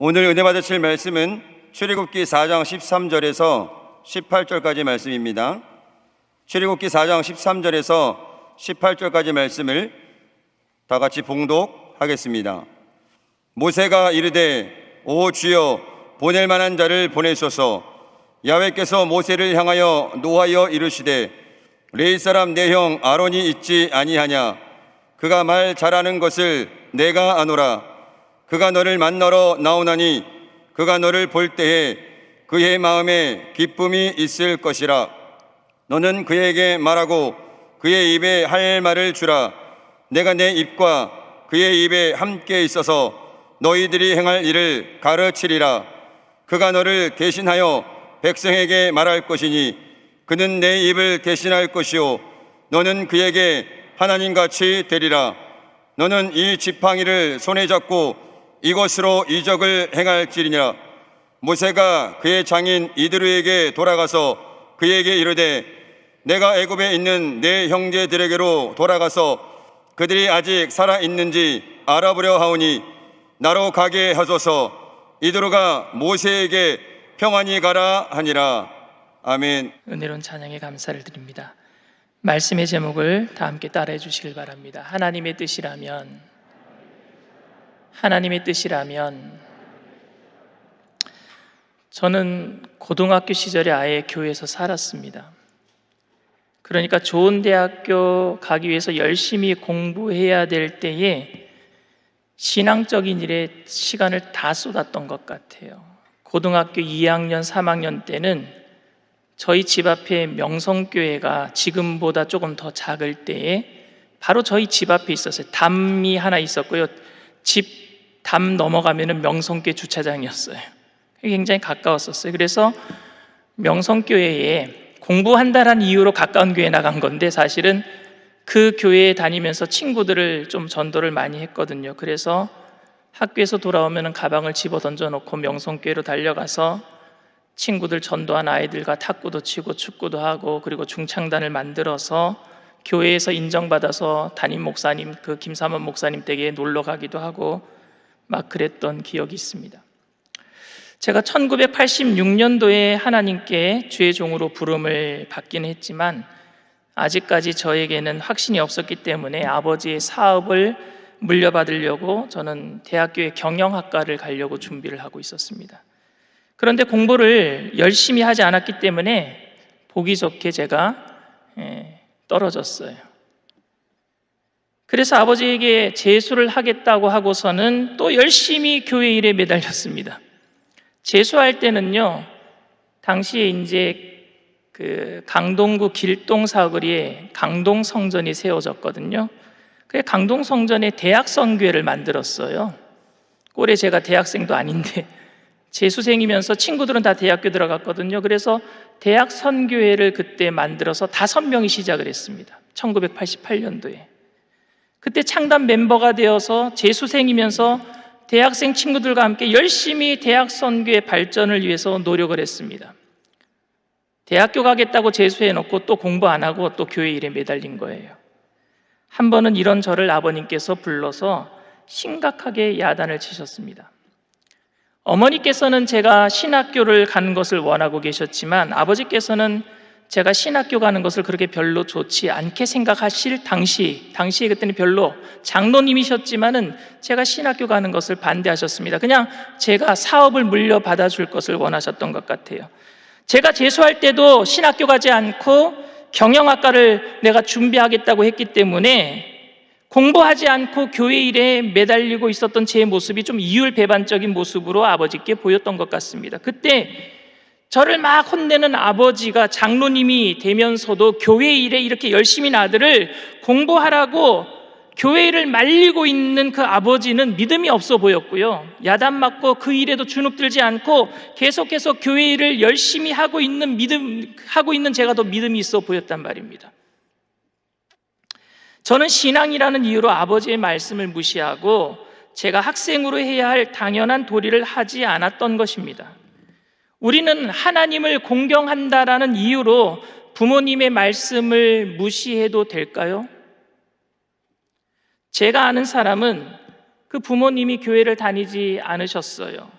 오늘 은혜 받으실 말씀은 출애굽기 4장 13절에서 18절까지 말씀입니다. 출애굽기 4장 13절에서 18절까지 말씀을 다 같이 봉독하겠습니다. 모세가 이르되 오 주여 보낼 만한 자를 보내소서. 야훼께서 모세를 향하여 노하여 이르시되 레위 사람 내 형 아론이 있지 아니하냐. 그가 말 잘하는 것을 내가 아노라. 그가 너를 만나러 나오나니 그가 너를 볼 때에 그의 마음에 기쁨이 있을 것이라. 너는 그에게 말하고 그의 입에 할 말을 주라. 내가 내 입과 그의 입에 함께 있어서 너희들이 행할 일을 가르치리라. 그가 너를 대신하여 백성에게 말할 것이니 그는 내 입을 대신할 것이요 너는 그에게 하나님같이 되리라. 너는 이 지팡이를 손에 잡고 이것으로 이적을 행할지니라. 모세가 그의 장인 이드로에게 돌아가서 그에게 이르되 내가 애굽에 있는 내 형제들에게로 돌아가서 그들이 아직 살아있는지 알아보려 하오니 나로 가게 하소서. 이드로가 모세에게 평안히 가라 하니라. 아멘. 은혜로운 찬양에 감사를 드립니다. 말씀의 제목을 다 함께 따라해 주시길 바랍니다. 하나님의 뜻이라면, 하나님의 뜻이라면. 저는 고등학교 시절에 아예 교회에서 살았습니다. 그러니까 좋은 대학교 가기 위해서 열심히 공부해야 될 때에 신앙적인 일에 시간을 다 쏟았던 것 같아요. 고등학교 2학년, 3학년 때는 저희 집 앞에 명성교회가 지금보다 조금 더 작을 때에 바로 저희 집 앞에 있었어요. 담이 하나 있었고요. 집 담 넘어가면은 명성교회 주차장이었어요. 굉장히 가까웠었어요. 그래서 명성교회에 공부한다라는 이유로 가까운 교회에 나간 건데 사실은 그 교회에 다니면서 친구들을 좀 전도를 많이 했거든요. 그래서 학교에서 돌아오면 가방을 집어 던져놓고 명성교회로 달려가서 친구들 전도한 아이들과 탁구도 치고 축구도 하고 그리고 중창단을 만들어서 교회에서 인정받아서 담임 목사님, 그 김삼원 목사님 댁에 놀러 가기도 하고 막 그랬던 기억이 있습니다. 제가 1986년도에 하나님께 주의 종으로 부름을 받긴 했지만 아직까지 저에게는 확신이 없었기 때문에 아버지의 사업을 물려받으려고 저는 대학교의 경영학과를 가려고 준비를 하고 있었습니다. 그런데 공부를 열심히 하지 않았기 때문에 보기 좋게 제가 떨어졌어요. 그래서 아버지에게 재수를 하겠다고 하고서는 또 열심히 교회 일에 매달렸습니다. 재수할 때는요, 당시에 이제 그 강동구 길동 사거리에 강동 성전이 세워졌거든요. 그래 강동 성전에 대학 선교회를 만들었어요. 꼴에 제가 대학생도 아닌데 재수생이면서 친구들은 다 대학교 들어갔거든요. 그래서 대학 선교회를 그때 만들어서 5명이 시작을 했습니다. 1988년도에. 그때 창단 멤버가 되어서 재수생이면서 대학생 친구들과 함께 열심히 대학 선교의 발전을 위해서 노력을 했습니다. 대학교 가겠다고 재수해놓고 또 공부 안 하고 또 교회 일에 매달린 거예요. 한 번은 이런 저를 아버님께서 불러서 심각하게 야단을 치셨습니다. 어머니께서는 제가 신학교를 가는 것을 원하고 계셨지만 아버지께서는 제가 신학교 가는 것을 그렇게 별로 좋지 않게 생각하실 당시에 그때는 별로 장로님이셨지만은 제가 신학교 가는 것을 반대하셨습니다. 그냥 제가 사업을 물려받아 줄 것을 원하셨던 것 같아요. 제가 재수할 때도 신학교 가지 않고 경영학과를 내가 준비하겠다고 했기 때문에 공부하지 않고 교회 일에 매달리고 있었던 제 모습이 좀 이율배반적인 모습으로 아버지께 보였던 것 같습니다. 그때 저를 막 혼내는 아버지가 장로님이 되면서도 교회 일에 이렇게 열심히 아들을 공부하라고 교회 일을 말리고 있는 그 아버지는 믿음이 없어 보였고요. 야단 맞고 그 일에도 주눅들지 않고 계속해서 교회 일을 열심히 하고 있는 제가 더 믿음이 있어 보였단 말입니다. 저는 신앙이라는 이유로 아버지의 말씀을 무시하고 제가 학생으로 해야 할 당연한 도리를 하지 않았던 것입니다. 우리는 하나님을 공경한다라는 이유로 부모님의 말씀을 무시해도 될까요? 제가 아는 사람은 그 부모님이 교회를 다니지 않으셨어요.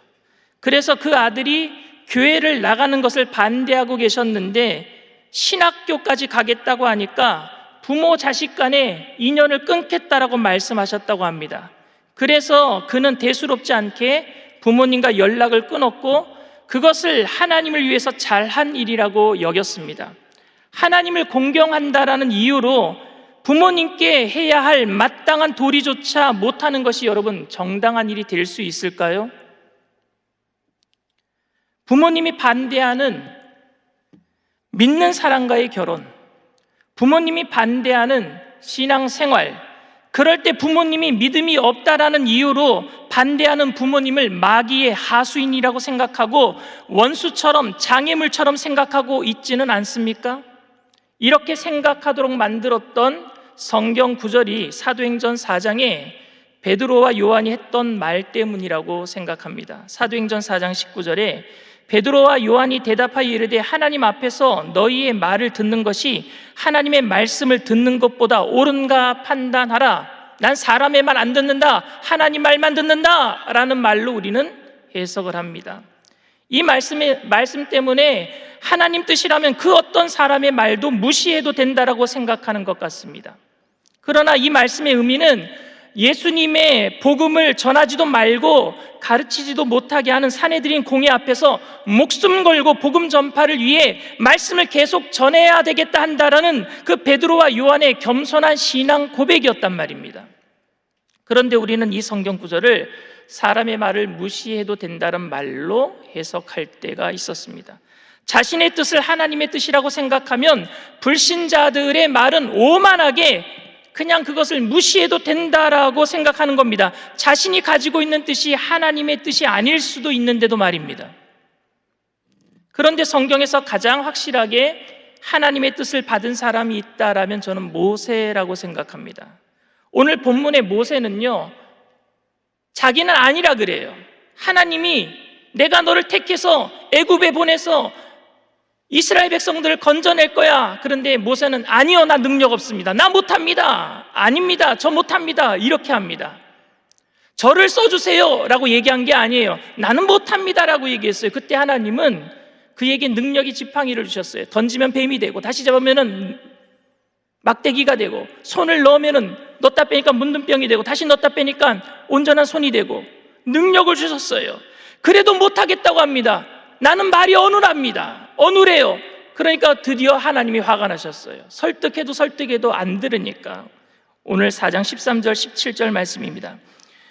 그래서 그 아들이 교회를 나가는 것을 반대하고 계셨는데 신학교까지 가겠다고 하니까 부모 자식 간의 인연을 끊겠다라고 말씀하셨다고 합니다. 그래서 그는 대수롭지 않게 부모님과 연락을 끊었고 그것을 하나님을 위해서 잘한 일이라고 여겼습니다. 하나님을 공경한다라는 이유로 부모님께 해야 할 마땅한 도리조차 못하는 것이 여러분 정당한 일이 될 수 있을까요? 부모님이 반대하는 믿는 사람과의 결혼, 부모님이 반대하는 신앙생활, 그럴 때 부모님이 믿음이 없다라는 이유로 반대하는 부모님을 마귀의 하수인이라고 생각하고 원수처럼 장애물처럼 생각하고 있지는 않습니까? 이렇게 생각하도록 만들었던 성경 구절이 사도행전 4장에 베드로와 요한이 했던 말 때문이라고 생각합니다. 사도행전 4장 19절에 베드로와 요한이 대답하여 이르되 하나님 앞에서 너희의 말을 듣는 것이 하나님의 말씀을 듣는 것보다 옳은가 판단하라. 난 사람의 말 안 듣는다, 하나님 말만 듣는다 라는 말로 우리는 해석을 합니다. 이 말씀 때문에 하나님 뜻이라면 그 어떤 사람의 말도 무시해도 된다라고 생각하는 것 같습니다. 그러나 이 말씀의 의미는 예수님의 복음을 전하지도 말고 가르치지도 못하게 하는 사내들인 공회 앞에서 목숨 걸고 복음 전파를 위해 말씀을 계속 전해야 되겠다 한다라는 그 베드로와 요한의 겸손한 신앙 고백이었단 말입니다. 그런데 우리는 이 성경 구절을 사람의 말을 무시해도 된다는 말로 해석할 때가 있었습니다. 자신의 뜻을 하나님의 뜻이라고 생각하면 불신자들의 말은 오만하게 그냥 그것을 무시해도 된다라고 생각하는 겁니다. 자신이 가지고 있는 뜻이 하나님의 뜻이 아닐 수도 있는데도 말입니다. 그런데 성경에서 가장 확실하게 하나님의 뜻을 받은 사람이 있다라면 저는 모세라고 생각합니다. 오늘 본문의 모세는요, 자기는 아니라 그래요. 하나님이 내가 너를 택해서 애굽에 보내서 이스라엘 백성들을 건져낼 거야. 그런데 모세는 아니요, 나 능력 없습니다. 나 못합니다. 아닙니다. 저 못합니다. 이렇게 합니다. 저를 써주세요 라고 얘기한 게 아니에요. 나는 못합니다 라고 얘기했어요. 그때 하나님은 그에게 능력이 지팡이를 주셨어요. 던지면 뱀이 되고, 다시 잡으면은 막대기가 되고, 손을 넣으면은 넣다 빼니까 문둥병이 되고, 다시 넣다 빼니까 온전한 손이 되고, 능력을 주셨어요. 그래도 못하겠다고 합니다. 나는 말이 어눌합니다. 어눌해요. 그러니까 드디어 하나님이 화가 나셨어요. 설득해도 안 들으니까. 오늘 4장 13절 17절 말씀입니다.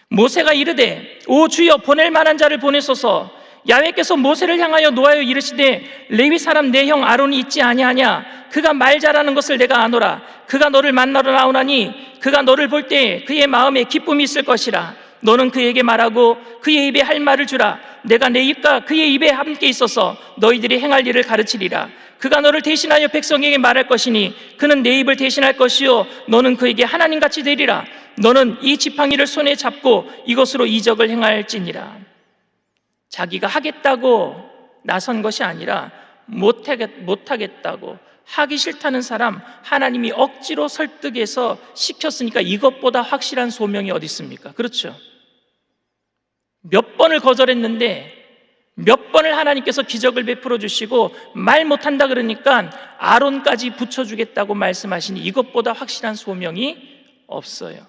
모세가 이르되 오 주여 보낼 만한 자를 보내소서. 야훼께서 모세를 향하여 노하여 이르시되 레위 사람 내 형 아론이 있지 아니하냐. 그가 말 잘하는 것을 내가 아노라. 그가 너를 만나러 나오나니 그가 너를 볼 때 그의 마음에 기쁨이 있을 것이라. 너는 그에게 말하고 그의 입에 할 말을 주라. 내가 내 입과 그의 입에 함께 있어서 너희들이 행할 일을 가르치리라. 그가 너를 대신하여 백성에게 말할 것이니 그는 내 입을 대신할 것이요 너는 그에게 하나님같이 되리라. 너는 이 지팡이를 손에 잡고 이것으로 이적을 행할지니라. 자기가 하겠다고 나선 것이 아니라 못하겠다고, 하기 싫다는 사람 하나님이 억지로 설득해서 시켰으니까 이것보다 확실한 소명이 어디 있습니까? 그렇죠? 몇 번을 거절했는데 몇 번을 하나님께서 기적을 베풀어 주시고 말 못한다 그러니까 아론까지 붙여주겠다고 말씀하시니 이것보다 확실한 소명이 없어요.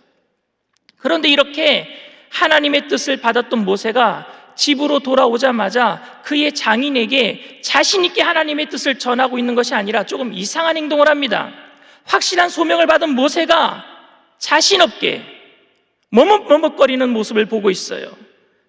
그런데 이렇게 하나님의 뜻을 받았던 모세가 집으로 돌아오자마자 그의 장인에게 자신 있게 하나님의 뜻을 전하고 있는 것이 아니라 조금 이상한 행동을 합니다. 확실한 소명을 받은 모세가 자신 없게 머뭇머뭇거리는 모습을 보고 있어요.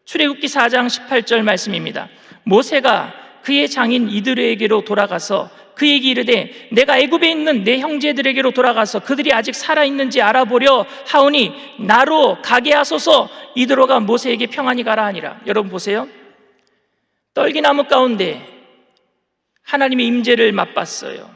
출애굽기 4장 18절 말씀입니다. 모세가 그의 장인 이드로에게로 돌아가서 그에게 이르되 내가 애굽에 있는 내 형제들에게로 돌아가서 그들이 아직 살아있는지 알아보려 하오니 나로 가게 하소서. 이드로가 모세에게 평안히 가라 하니라. 여러분 보세요. 떨기나무 가운데 하나님의 임재를 맛봤어요.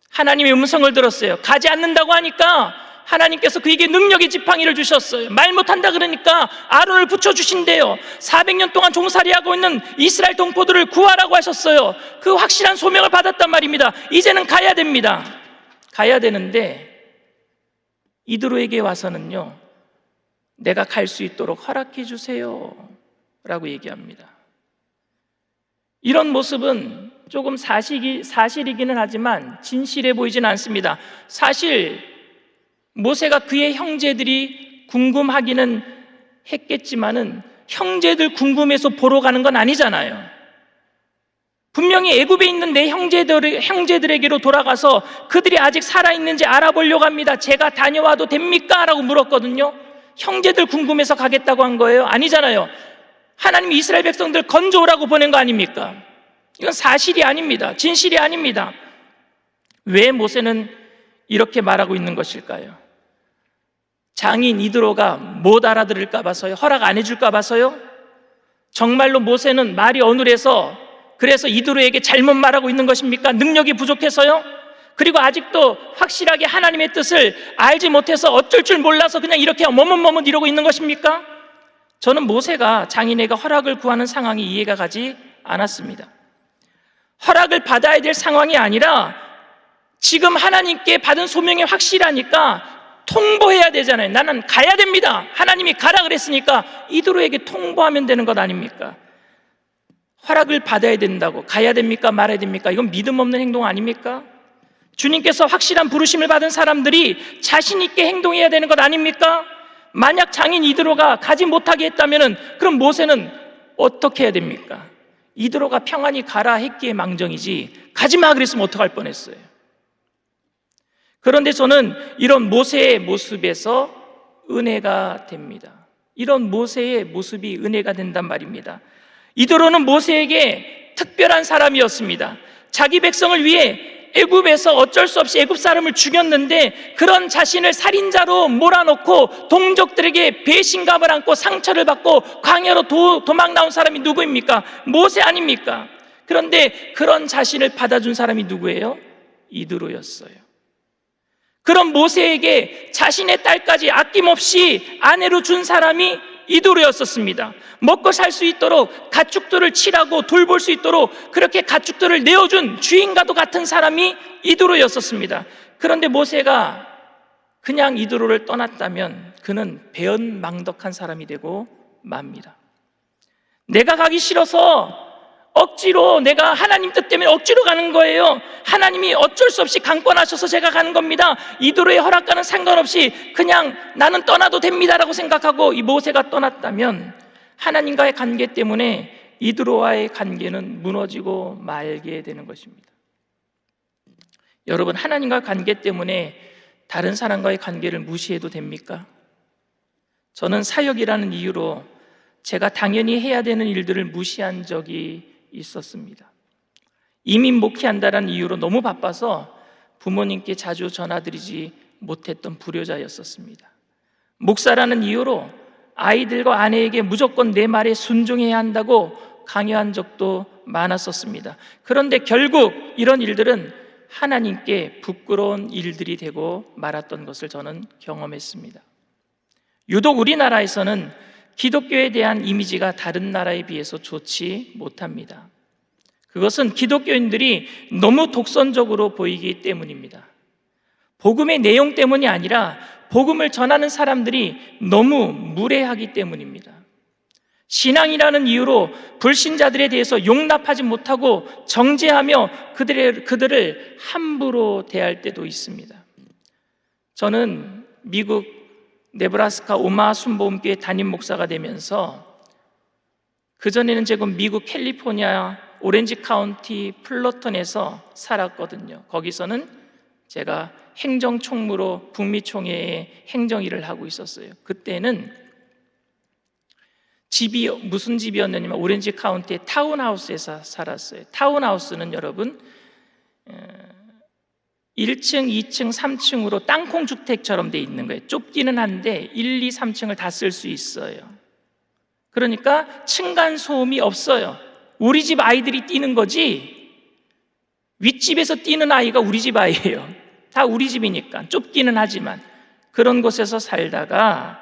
하나님의 음성을 들었어요. 가지 않는다고 하니까 하나님께서 그에게 능력의 지팡이를 주셨어요. 말 못한다 그러니까 아론을 붙여주신대요. 400년 동안 종살이하고 있는 이스라엘 동포들을 구하라고 하셨어요. 그 확실한 소명을 받았단 말입니다. 이제는 가야 됩니다. 가야 되는데 이드로에게 와서는요, 내가 갈 수 있도록 허락해 주세요 라고 얘기합니다. 이런 모습은 조금 사실이기는 하지만 진실해 보이지는 않습니다. 사실 모세가 그의 형제들이 궁금하기는 했겠지만은 형제들 궁금해서 보러 가는 건 아니잖아요. 분명히 애굽에 있는 내 형제들에게로 돌아가서 그들이 아직 살아있는지 알아보려고 합니다. 제가 다녀와도 됩니까? 라고 물었거든요. 형제들 궁금해서 가겠다고 한 거예요? 아니잖아요. 하나님이 이스라엘 백성들 건져오라고 보낸 거 아닙니까? 이건 사실이 아닙니다. 진실이 아닙니다. 왜 모세는 이렇게 말하고 있는 것일까요? 장인 이드로가 못 알아들을까 봐서요? 허락 안 해줄까 봐서요? 정말로 모세는 말이 어눌해서 그래서 이드로에게 잘못 말하고 있는 것입니까? 능력이 부족해서요? 그리고 아직도 확실하게 하나님의 뜻을 알지 못해서 어쩔 줄 몰라서 그냥 이렇게 머뭇머뭇 이러고 있는 것입니까? 저는 모세가 장인에게 허락을 구하는 상황이 이해가 가지 않았습니다. 허락을 받아야 될 상황이 아니라 지금 하나님께 받은 소명이 확실하니까 통보해야 되잖아요. 나는 가야 됩니다. 하나님이 가라 그랬으니까 이드로에게 통보하면 되는 것 아닙니까? 허락을 받아야 된다고 가야 됩니까? 말아야 됩니까? 이건 믿음 없는 행동 아닙니까? 주님께서 확실한 부르심을 받은 사람들이 자신 있게 행동해야 되는 것 아닙니까? 만약 장인 이드로가 가지 못하게 했다면 그럼 모세는 어떻게 해야 됩니까? 이드로가 평안히 가라 했기에 망정이지 가지마 그랬으면 어떡할 뻔했어요. 그런데 저는 이런 모세의 모습에서 은혜가 됩니다. 이런 모세의 모습이 은혜가 된단 말입니다. 이드로는 모세에게 특별한 사람이었습니다. 자기 백성을 위해 애굽에서 어쩔 수 없이 애굽 사람을 죽였는데 그런 자신을 살인자로 몰아넣고 동족들에게 배신감을 안고 상처를 받고 광야로 도망 나온 사람이 누구입니까? 모세 아닙니까? 그런데 그런 자신을 받아준 사람이 누구예요? 이드로였어요. 그런 모세에게 자신의 딸까지 아낌없이 아내로 준 사람이 이드로였었습니다. 먹고 살 수 있도록 가축들을 칠하고 돌볼 수 있도록 그렇게 가축들을 내어준 주인과도 같은 사람이 이드로였었습니다. 그런데 모세가 그냥 이드로를 떠났다면 그는 배은망덕한 사람이 되고 맙니다. 내가 가기 싫어서 억지로 내가 하나님 뜻 때문에 억지로 가는 거예요. 하나님이 어쩔 수 없이 강권하셔서 제가 가는 겁니다. 이드로의 허락과는 상관없이 그냥 나는 떠나도 됩니다라고 생각하고 이 모세가 떠났다면 하나님과의 관계 때문에 이드로와의 관계는 무너지고 말게 되는 것입니다. 여러분, 하나님과의 관계 때문에 다른 사람과의 관계를 무시해도 됩니까? 저는 사역이라는 이유로 제가 당연히 해야 되는 일들을 무시한 적이 있었습니다. 이민 목회한다는 이유로 너무 바빠서 부모님께 자주 전화드리지 못했던 불효자였었습니다. 목사라는 이유로 아이들과 아내에게 무조건 내 말에 순종해야 한다고 강요한 적도 많았었습니다. 그런데 결국 이런 일들은 하나님께 부끄러운 일들이 되고 말았던 것을 저는 경험했습니다. 유독 우리나라에서는 기독교에 대한 이미지가 다른 나라에 비해서 좋지 못합니다. 그것은 기독교인들이 너무 독선적으로 보이기 때문입니다. 복음의 내용 때문이 아니라 복음을 전하는 사람들이 너무 무례하기 때문입니다. 신앙이라는 이유로 불신자들에 대해서 용납하지 못하고 정죄하며 그들을 함부로 대할 때도 있습니다. 저는 미국 네브라스카 오마하 순복음교회 담임 목사가 되면서 그전에는 제가 미국 캘리포니아 오렌지 카운티 플러턴에서 살았거든요. 거기서는 제가 행정총무로 북미 총회의 행정 일을 하고 있었어요. 그때는 집이 무슨 집이었느냐면 오렌지 카운티의 타운하우스에서 살았어요. 타운하우스는 여러분 1층, 2층, 3층으로 땅콩주택처럼 돼 있는 거예요. 좁기는 한데 1, 2, 3층을 다 쓸 수 있어요. 그러니까 층간소음이 없어요. 우리 집 아이들이 뛰는 거지 윗집에서 뛰는 아이가 우리 집 아이예요. 다 우리 집이니까 좁기는 하지만. 그런 곳에서 살다가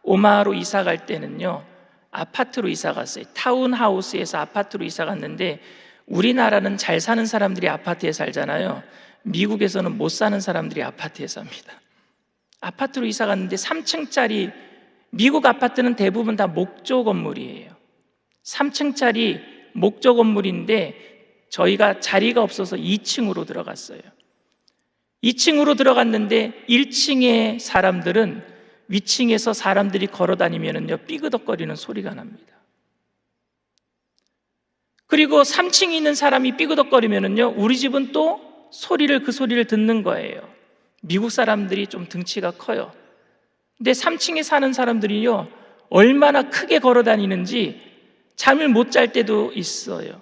오마하로 이사 갈 때는요 아파트로 이사 갔어요. 타운하우스에서 아파트로 이사 갔는데 우리나라는 잘 사는 사람들이 아파트에 살잖아요. 미국에서는 못 사는 사람들이 아파트에 삽니다. 아파트로 이사 갔는데 3층짜리, 미국 아파트는 대부분 다 목조 건물이에요. 3층짜리 목조 건물인데 저희가 자리가 없어서 2층으로 들어갔어요. 2층으로 들어갔는데 1층의 사람들은 위층에서 사람들이 걸어 다니면은요 삐그덕거리는 소리가 납니다. 그리고 3층에 있는 사람이 삐그덕거리면은요 우리 집은 또 그 소리를 듣는 거예요. 미국 사람들이 좀 등치가 커요. 근데 3층에 사는 사람들이요 얼마나 크게 걸어 다니는지 잠을 못 잘 때도 있어요.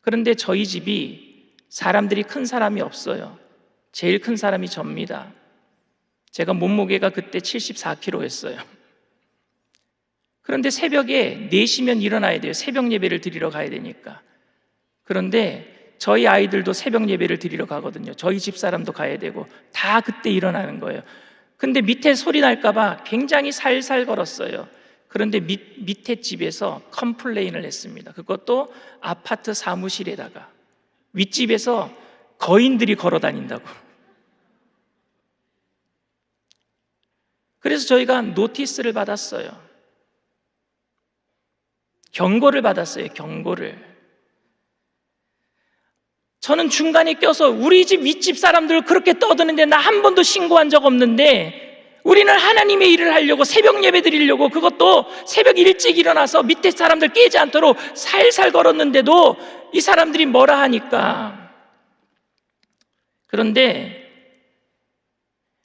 그런데 저희 집이 사람들이 큰 사람이 없어요. 제일 큰 사람이 접니다. 제가 몸무게가 그때 74kg였어요. 그런데 새벽에 4시면 일어나야 돼요. 새벽 예배를 드리러 가야 되니까. 그런데 저희 아이들도 새벽 예배를 드리러 가거든요. 저희 집사람도 가야 되고 다 그때 일어나는 거예요. 근데 밑에 소리 날까 봐 굉장히 살살 걸었어요. 그런데 밑에 집에서 컴플레인을 했습니다. 그것도 아파트 사무실에다가. 윗집에서 거인들이 걸어 다닌다고. 그래서 저희가 노티스를 받았어요. 경고를 받았어요. 경고를. 저는 중간에 껴서 우리 집 윗집 사람들 그렇게 떠드는데 나 한 번도 신고한 적 없는데 우리는 하나님의 일을 하려고 새벽 예배 드리려고 그것도 새벽 일찍 일어나서 밑에 사람들 깨지 않도록 살살 걸었는데도 이 사람들이 뭐라 하니까. 그런데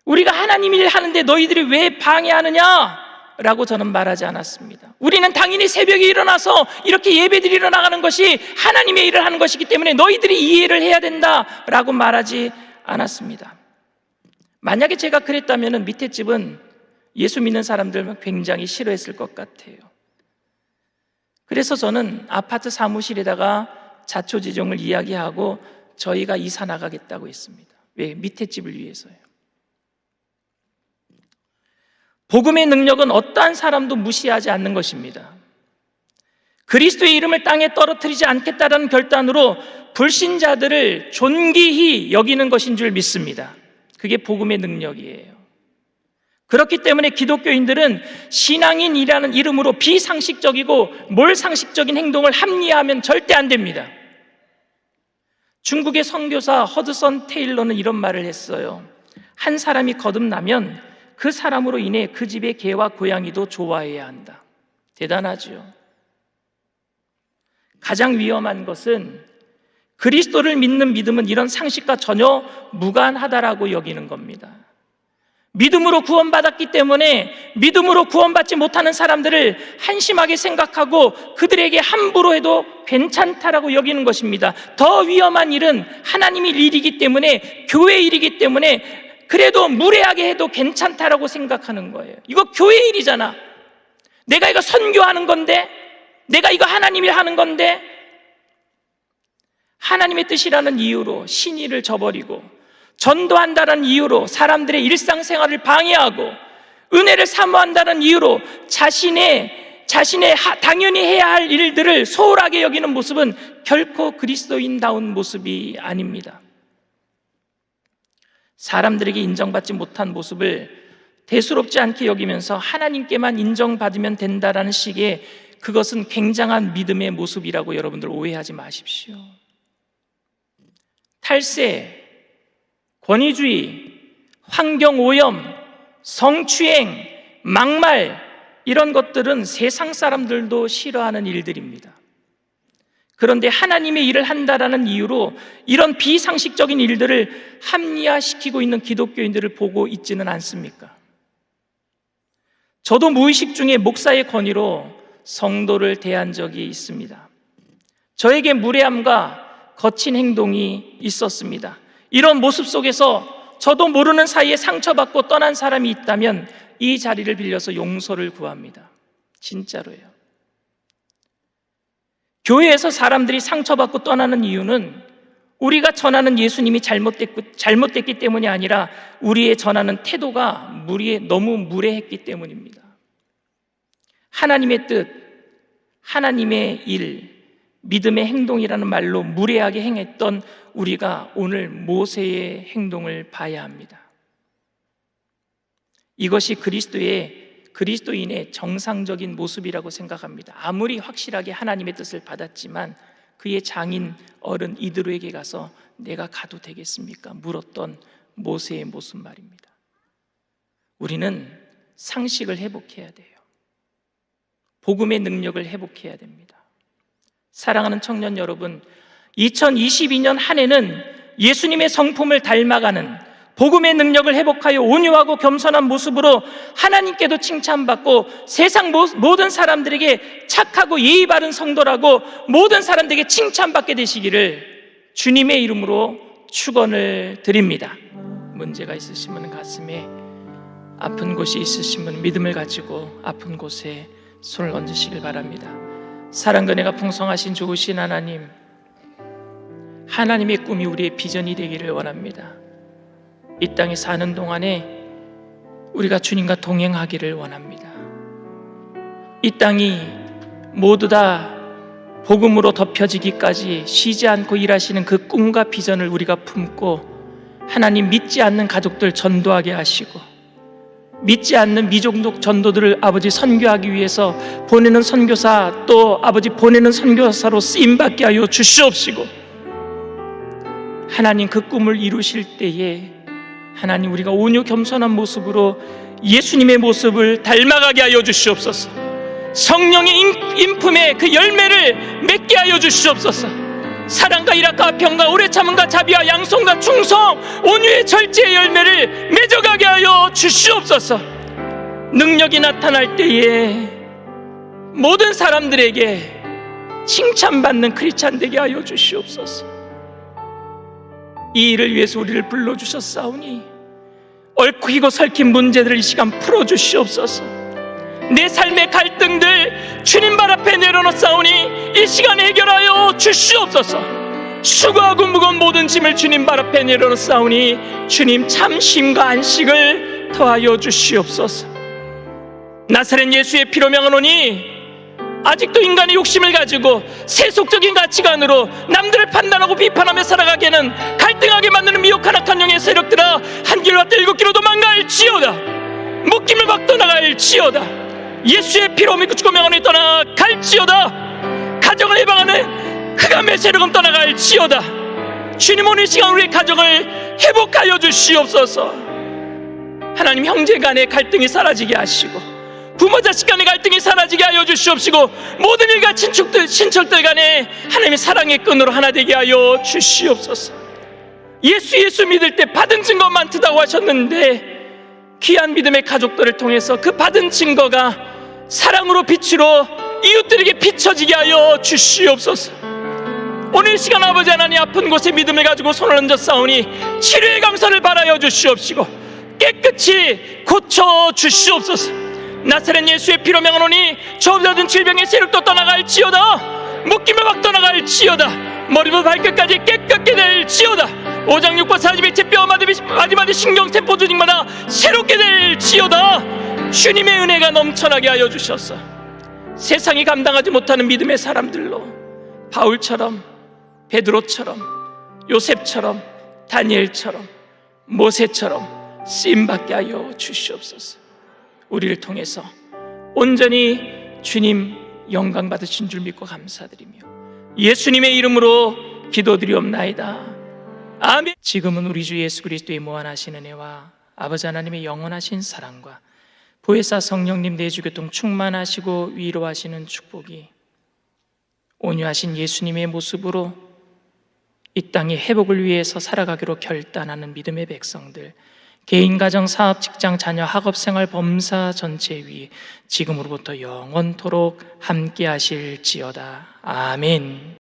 우리가 하나님 일 하는데 너희들이 왜 방해하느냐? 라고 저는 말하지 않았습니다. 우리는 당연히 새벽에 일어나서 이렇게 예배 드리러 나가는 것이 하나님의 일을 하는 것이기 때문에 너희들이 이해를 해야 된다라고 말하지 않았습니다. 만약에 제가 그랬다면 밑에 집은 예수 믿는 사람들은 굉장히 싫어했을 것 같아요. 그래서 저는 아파트 사무실에다가 자초지종을 이야기하고 저희가 이사 나가겠다고 했습니다. 왜? 밑에 집을 위해서요. 복음의 능력은 어떠한 사람도 무시하지 않는 것입니다. 그리스도의 이름을 땅에 떨어뜨리지 않겠다는 결단으로 불신자들을 존귀히 여기는 것인 줄 믿습니다. 그게 복음의 능력이에요. 그렇기 때문에 기독교인들은 신앙인이라는 이름으로 비상식적이고 몰상식적인 행동을 합리화하면 절대 안 됩니다. 중국의 선교사 허드선 테일러는 이런 말을 했어요. 한 사람이 거듭나면 그 사람으로 인해 그 집의 개와 고양이도 좋아해야 한다. 대단하죠. 가장 위험한 것은 그리스도를 믿는 믿음은 이런 상식과 전혀 무관하다라고 여기는 겁니다. 믿음으로 구원받았기 때문에 믿음으로 구원받지 못하는 사람들을 한심하게 생각하고 그들에게 함부로 해도 괜찮다라고 여기는 것입니다. 더 위험한 일은 하나님의 일이기 때문에, 교회의 일이기 때문에 그래도 무례하게 해도 괜찮다라고 생각하는 거예요. 이거 교회 일이잖아. 내가 이거 선교하는 건데, 내가 이거 하나님 일 하는 건데, 하나님의 뜻이라는 이유로 신의를 저버리고 전도한다는 이유로 사람들의 일상생활을 방해하고 은혜를 사모한다는 이유로 자신의 당연히 해야 할 일들을 소홀하게 여기는 모습은 결코 그리스도인다운 모습이 아닙니다. 사람들에게 인정받지 못한 모습을 대수롭지 않게 여기면서 하나님께만 인정받으면 된다라는 식의 그것은 굉장한 믿음의 모습이라고 여러분들 오해하지 마십시오. 탈세, 권위주의, 환경오염, 성추행, 막말 이런 것들은 세상 사람들도 싫어하는 일들입니다. 그런데 하나님의 일을 한다라는 이유로 이런 비상식적인 일들을 합리화시키고 있는 기독교인들을 보고 있지는 않습니까? 저도 무의식 중에 목사의 권위로 성도를 대한 적이 있습니다. 저에게 무례함과 거친 행동이 있었습니다. 이런 모습 속에서 저도 모르는 사이에 상처받고 떠난 사람이 있다면 이 자리를 빌려서 용서를 구합니다. 진짜로요. 교회에서 사람들이 상처받고 떠나는 이유는 우리가 전하는 예수님이 잘못됐기 때문이 아니라 우리의 전하는 태도가 너무 무례했기 때문입니다. 하나님의 뜻, 하나님의 일, 믿음의 행동이라는 말로 무례하게 행했던 우리가 오늘 모세의 행동을 봐야 합니다. 이것이 그리스도의 그리스도인의 정상적인 모습이라고 생각합니다. 아무리 확실하게 하나님의 뜻을 받았지만 그의 장인 어른 이드로에게 가서 내가 가도 되겠습니까? 물었던 모세의 모습 말입니다. 우리는 상식을 회복해야 돼요. 복음의 능력을 회복해야 됩니다. 사랑하는 청년 여러분, 2022년 한 해는 예수님의 성품을 닮아가는 복음의 능력을 회복하여 온유하고 겸손한 모습으로 하나님께도 칭찬받고 세상 모든 사람들에게 착하고 예의 바른 성도라고 모든 사람들에게 칭찬받게 되시기를 주님의 이름으로 축원을 드립니다. 문제가 있으시면 가슴에 아픈 곳이 있으시면 믿음을 가지고 아픈 곳에 손을 얹으시길 바랍니다. 사랑과 은혜가 풍성하신 좋으신 하나님, 하나님의 꿈이 우리의 비전이 되기를 원합니다. 이 땅에 사는 동안에 우리가 주님과 동행하기를 원합니다. 이 땅이 모두 다 복음으로 덮여지기까지 쉬지 않고 일하시는 그 꿈과 비전을 우리가 품고 하나님 믿지 않는 가족들 전도하게 하시고 믿지 않는 미종족 전도들을 아버지 선교하기 위해서 보내는 선교사 또 아버지 보내는 선교사로 쓰임받게 하여 주시옵시고 하나님 그 꿈을 이루실 때에 하나님 우리가 온유 겸손한 모습으로 예수님의 모습을 닮아가게 하여 주시옵소서. 성령의 인품의 그 열매를 맺게 하여 주시옵소서. 사랑과 일합과 평과 오래 참음과 자비와 양손과 충성 온유의 절제의 열매를 맺어가게 하여 주시옵소서. 능력이 나타날 때에 모든 사람들에게 칭찬받는 크리스찬 되게 하여 주시옵소서. 이 일을 위해서 우리를 불러주셨사오니 얽히고 설킨 문제들을 이 시간 풀어주시옵소서. 내 삶의 갈등들 주님 발 앞에 내려놓사오니 이 시간 해결하여 주시옵소서. 수고하고 무거운 모든 짐을 주님 발 앞에 내려놓사오니 주님 참심과 안식을 더하여 주시옵소서. 나사렛 예수의 피로 명하노니 아직도 인간의 욕심을 가지고 세속적인 가치관으로 남들을 판단하고 비판하며 살아가기에는 갈등하게 만드는 미혹한 악한 영의 세력들아 한 길로 왔다 일곱 길로 도망갈지어다. 묶임을 박 떠나갈지어다. 예수의 피로 믿고 죽고 명하노니 떠나갈지어다. 가정을 해방하는 흑암의 세력은 떠나갈지어다. 주님 오늘 이 시간 우리의 가정을 회복하여 주시옵소서. 하나님 형제 간의 갈등이 사라지게 하시고 부모 자식 간의 갈등이 사라지게 하여 주시옵시고 모든 일가 친척들 간에 하나님의 사랑의 끈으로 하나 되게 하여 주시옵소서. 예수 믿을 때 받은 증거 많다고 하셨는데 귀한 믿음의 가족들을 통해서 그 받은 증거가 사랑으로 빛으로 이웃들에게 비춰지게 하여 주시옵소서. 오늘 이 시간 아버지 하나님 아픈 곳에 믿음을 가지고 손을 얹어 싸우니 치료의 감사를 바라여 주시옵시고 깨끗이 고쳐 주시옵소서. 나사렛 예수의 피로 명하노니 저주받은 질병의 세력도 떠나갈지어다. 묶임을 막 떠나갈지어다. 머리부터 발끝까지 깨끗게 될지어다. 오장육과 사지백체 뼈 마디마디 신경세포 조직마다 새롭게 될지어다. 주님의 은혜가 넘쳐나게 하여 주셔서 세상이 감당하지 못하는 믿음의 사람들로 바울처럼 베드로처럼 요셉처럼 다니엘처럼 모세처럼 쓰임받게 하여 주시옵소서. 우리를 통해서 온전히 주님 영광 받으신 줄 믿고 감사드리며 예수님의 이름으로 기도드리옵나이다. 아멘. 지금은 우리 주 예수 그리스도의 무한하신 은혜와 아버지 하나님의 영원하신 사랑과 보혜사 성령님 내주교통 충만하시고 위로하시는 축복이 온유하신 예수님의 모습으로 이 땅의 회복을 위해서 살아가기로 결단하는 믿음의 백성들, 개인, 가정, 사업, 직장, 자녀, 학업생활, 범사 전체 위 지금으로부터 영원토록 함께 하실지어다. 아멘.